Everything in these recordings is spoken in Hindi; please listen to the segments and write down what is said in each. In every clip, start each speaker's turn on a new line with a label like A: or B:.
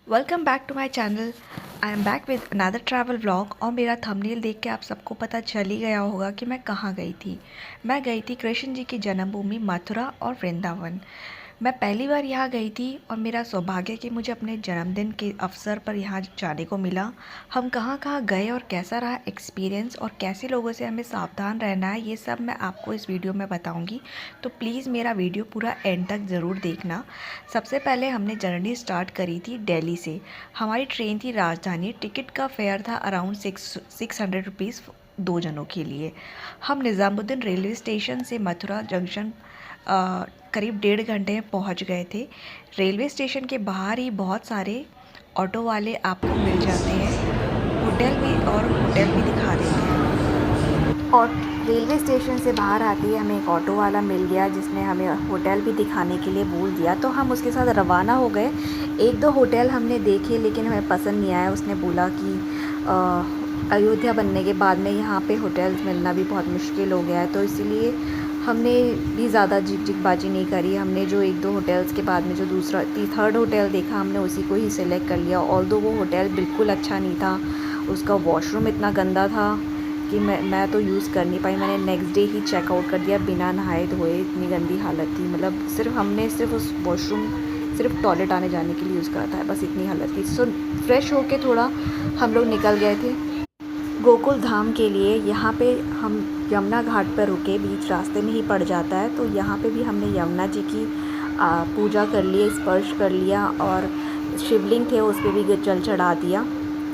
A: Welcome back to my channel. I am back with another travel vlog. और मेरा थंबनेल देख के आप सबको पता चल ही गया होगा कि मैं कहाँ गई थी। मैं गई थी कृष्ण जी की जन्मभूमि मथुरा और वृंदावन। मैं पहली बार यहाँ गई थी और मेरा सौभाग्य कि मुझे अपने जन्मदिन के अवसर पर यहाँ जाने को मिला। हम कहाँ कहाँ गए और कैसा रहा एक्सपीरियंस और कैसे लोगों से हमें सावधान रहना है, ये सब मैं आपको इस वीडियो में बताऊँगी। तो प्लीज़ मेरा वीडियो पूरा एंड तक ज़रूर देखना। सबसे पहले हमने जर्नी स्टार्ट करी थी दिल्ली से। हमारी ट्रेन थी राजधानी। टिकट का फेयर था अराउंड 600 रुपीज़ 2 जनों के लिए। हम निज़ामुद्दीन रेलवे स्टेशन से मथुरा जंक्शन करीब 1.5 घंटे में पहुंच गए थे। रेलवे स्टेशन के बाहर ही बहुत सारे ऑटो वाले आपको मिल जाते हैं, होटल भी दिखा देते हैं। और रेलवे स्टेशन से बाहर आते ही हमें एक ऑटो वाला मिल गया जिसने हमें होटल भी दिखाने के लिए बोल दिया, तो हम उसके साथ रवाना हो गए। एक दो होटल हमने देखे लेकिन हमें पसंद नहीं आया। उसने बोला कि अयोध्या बनने के बाद में यहाँ पे होटल्स मिलना भी बहुत मुश्किल हो गया है, तो इसीलिए हमने भी ज़्यादा जिगजिगबाजी नहीं करी। हमने जो एक दो होटल्स के बाद में जो थर्ड होटल देखा, हमने उसी को ही सिलेक्ट कर लिया। ऑल्दो वो होटल बिल्कुल अच्छा नहीं था, उसका वॉशरूम इतना गंदा था कि मैं तो यूज़ कर नहीं पाई। मैंने नेक्स्ट डे ही चेकआउट कर दिया बिना नहाए धोए। इतनी गंदी हालत थी, मतलब हमने सिर्फ उस वॉशरूम सिर्फ टॉयलेट आने जाने के लिए यूज़ करा था, बस इतनी हालत थी। सो फ्रेश होके थोड़ा हम लोग निकल गए थे गोकुल धाम के लिए। यहाँ पे हम यमुना घाट पर रुके, बीच रास्ते में ही पड़ जाता है। तो यहाँ पे भी हमने यमुना जी की पूजा कर ली, स्पर्श कर लिया और शिवलिंग थे उस पर भी जल चढ़ा दिया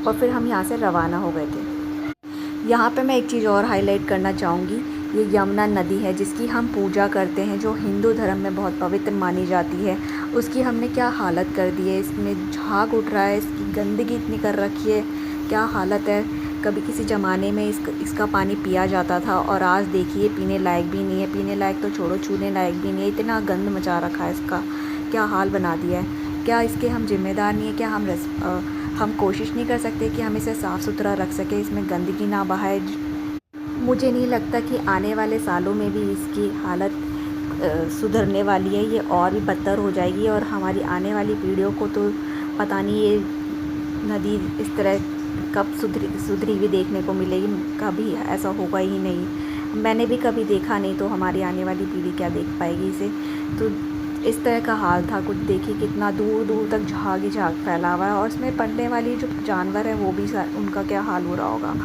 A: और फिर हम यहाँ से रवाना हो गए थे। यहाँ पे मैं एक चीज़ और हाईलाइट करना चाहूँगी। ये यमुना नदी है जिसकी हम पूजा करते हैं, जो हिंदू धर्म में बहुत पवित्र मानी जाती है, उसकी हमने क्या हालत कर दी है। इसमें झाग उठ रहा है, इसकी गंदगी इतनी कर रखी है, क्या हालत है। कभी किसी ज़माने में इसका पानी पिया जाता था और आज देखिए पीने लायक भी नहीं है। पीने लायक तो छोड़ो, छूने लायक भी नहीं है। इतना गंद मचा रखा है, इसका क्या हाल बना दिया है। क्या इसके हम जिम्मेदार नहीं है? क्या हम कोशिश नहीं कर सकते कि हम इसे साफ़ सुथरा रख सकें, इसमें गंदगी ना बहाए। मुझे नहीं लगता कि आने वाले सालों में भी इसकी हालत सुधरने वाली है। ये और भी बदतर हो जाएगी और हमारी आने वाली पीढ़ियों को तो पता नहीं ये नदी इस तरह कब सुधरी हुई देखने को मिलेगी। कभी ऐसा होगा ही नहीं। मैंने भी कभी देखा नहीं, तो हमारी आने वाली पीढ़ी क्या देख पाएगी इसे। तो इस तरह का हाल था कुछ। देखिए कितना दूर दूर तक झाग ही झाग फैला हुआ है और इसमें पड़ने वाली जो जानवर है वो भी उनका क्या हाल हो रहा होगा।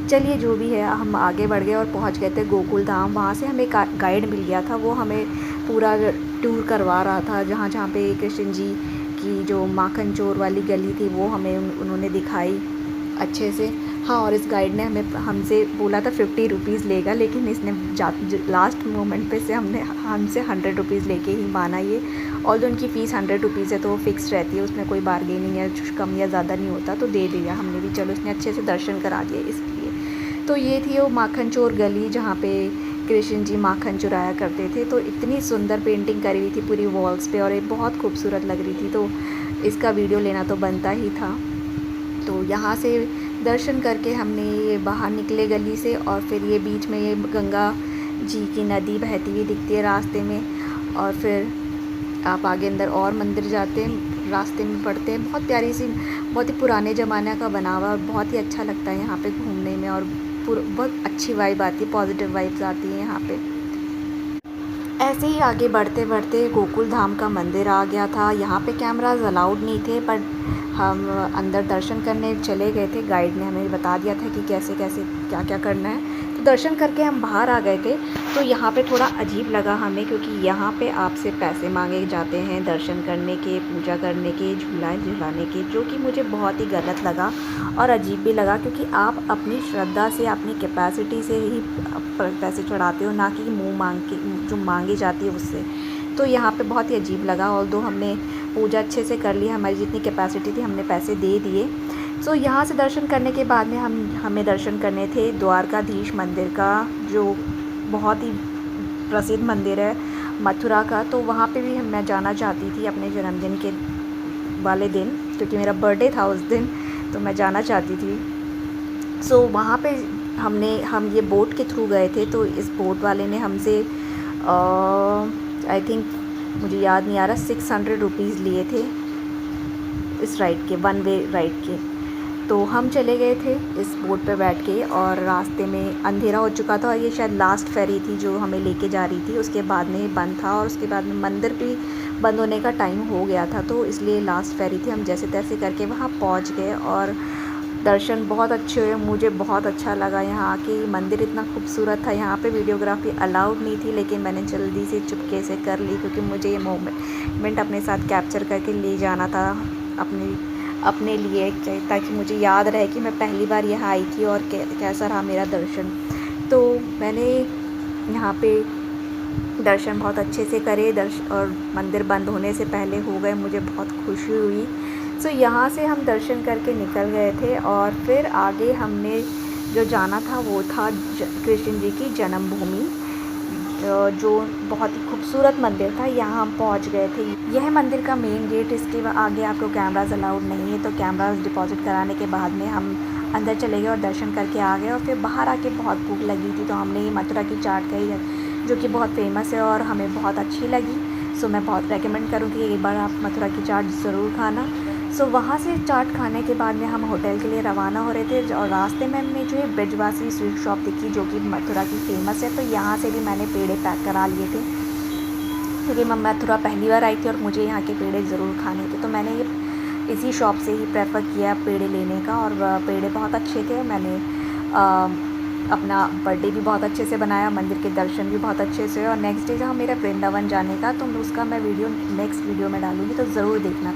A: चलिए जो भी है, हम आगे बढ़ गए और पहुंच गए थे गोकुल धाम। वहाँ से हमें गाइड मिल गया था, वो हमें पूरा टूर करवा रहा था। जहाँ जहाँ पे कृष्ण जी की जो माखन चोर वाली गली थी वो हमें उन्होंने दिखाई अच्छे से। हाँ, और इस गाइड ने हमसे बोला था 50 रुपीज़ लेगा, लेकिन इसने लास्ट मोमेंट पे से हमसे 100 रुपीज़ लेके ही माना ये। और जो उनकी फ़ीस 100 रुपीज़ है तो वो फिक्स रहती है, उसमें कोई बार्गेनिंग या कम या ज़्यादा नहीं होता, तो दे दिया हमने भी। चलो, इसने अच्छे से दर्शन करा दिए इसलिए। तो ये थी वो माखन चोर गली जहाँ पे कृष्ण जी माखन चुराया करते थे। तो इतनी सुंदर पेंटिंग करी हुई थी पूरी वॉल्स पे और ये बहुत खूबसूरत लग रही थी, तो इसका वीडियो लेना तो बनता ही था। तो यहाँ से दर्शन करके हमने ये बाहर निकले गली से और फिर ये बीच में ये गंगा जी की नदी बहती हुई दिखती है रास्ते में। और फिर आप आगे अंदर और मंदिर जाते हैं, रास्ते में पड़ते हैं। बहुत प्यारी सी, बहुत ही पुराने ज़माने का बना हुआ और बहुत ही अच्छा लगता है यहाँ पे घूमने में। और बहुत अच्छी वाइब आती है, पॉजिटिव वाइब्स आती हैं यहाँ पे। ऐसे ही आगे बढ़ते बढ़ते गोकुल धाम का मंदिर आ गया था। यहाँ पे कैमराज अलाउड नहीं थे, पर हम अंदर दर्शन करने चले गए थे। गाइड ने हमें बता दिया था कि कैसे कैसे क्या क्या करना है। तो दर्शन करके हम बाहर आ गए थे। तो यहाँ पे थोड़ा अजीब लगा हमें, क्योंकि यहाँ पे आपसे पैसे मांगे जाते हैं दर्शन करने के, पूजा करने के, झूला झुलाने के, जो कि मुझे बहुत ही गलत लगा और अजीब भी लगा। क्योंकि आप अपनी श्रद्धा से, अपनी कैपेसिटी से ही पैसे चढ़ाते हो, ना कि मुँह मांग के जो मांगी जाती है उससे। तो यहाँ पे बहुत ही अजीब लगा। और दो हमने पूजा अच्छे से कर ली, हमारी जितनी कैपेसिटी थी हमने पैसे दे दिए। सो यहाँ से दर्शन करने के बाद में हमें दर्शन करने थे द्वारकाधीश मंदिर का, जो बहुत ही प्रसिद्ध मंदिर है मथुरा का। तो वहाँ पे भी मैं जाना चाहती थी अपने जन्मदिन के वाले दिन, क्योंकि मेरा बर्थडे था उस दिन, तो मैं जाना चाहती थी। सो वहाँ पे हम ये बोट के थ्रू गए थे। तो इस बोट वाले ने हमसे आई थिंक, मुझे याद नहीं आ रहा, 600 रुपीज़ लिए थे इस राइड के, वन वे राइड के। तो हम चले गए थे इस बोट पे बैठ के, और रास्ते में अंधेरा हो चुका था और ये शायद लास्ट फेरी थी जो हमें लेके जा रही थी। उसके बाद में बंद था और उसके बाद में मंदिर भी बंद होने का टाइम हो गया था, तो इसलिए लास्ट फेरी थी। हम जैसे तैसे करके वहाँ पहुँच गए और दर्शन बहुत अच्छे हुए। मुझे बहुत अच्छा लगा यहाँ आके। मंदिर इतना खूबसूरत था। यहाँ पे वीडियोग्राफी अलाउड नहीं थी, लेकिन मैंने जल्दी से चुपके से कर ली, क्योंकि मुझे ये मोमेंट अपने साथ कैप्चर करके ले जाना था अपने लिए, ताकि मुझे याद रहे कि मैं पहली बार यहाँ आई थी और कैसा रहा मेरा दर्शन। तो मैंने यहाँ पे दर्शन बहुत अच्छे से करे, और मंदिर बंद होने से पहले हो गए। मुझे बहुत खुशी हुई। सो यहाँ से हम दर्शन करके निकल गए थे, और फिर आगे हमने जो जाना था वो था कृष्ण जी की जन्मभूमि, जो बहुत ही खूबसूरत मंदिर था। यहाँ हम पहुँच गए थे। यह मंदिर का मेन गेट, इसके आगे आपको कैमराज अलाउड नहीं है, तो कैमराज डिपॉजिट कराने के बाद में हम अंदर चले गए और दर्शन करके आ गए। और फिर बाहर आके बहुत भूख लगी थी, तो हमने मथुरा की चाट खाई, जो कि बहुत फेमस है और हमें बहुत अच्छी लगी। सो मैं बहुत रेकमेंड करूँगी एक बार आप मथुरा की चाट ज़रूर खाना। सो वहाँ से चाट खाने के बाद में हम होटल के लिए रवाना हो रहे थे, और रास्ते में हमें जो है ब्रिजवासी स्वीट शॉप दिखी, जो कि मथुरा की फ़ेमस है। तो यहाँ से भी मैंने पेड़े पैक करा लिए थे, क्योंकि मैं मथुरा पहली बार आई थी और मुझे यहाँ के पेड़े ज़रूर खाने थे। तो मैंने ये इसी शॉप से ही प्रेफर किया पेड़े लेने का, और पेड़े बहुत अच्छे थे। मैंने अपना बर्थडे भी बहुत अच्छे से बनाया, मंदिर के दर्शन भी बहुत अच्छे से। और नेक्स्ट डे जहाँ मेरा वृंदावन जाने का, तो उसका मैं वीडियो नेक्स्ट वीडियो में डालूँगी, तो ज़रूर देखना।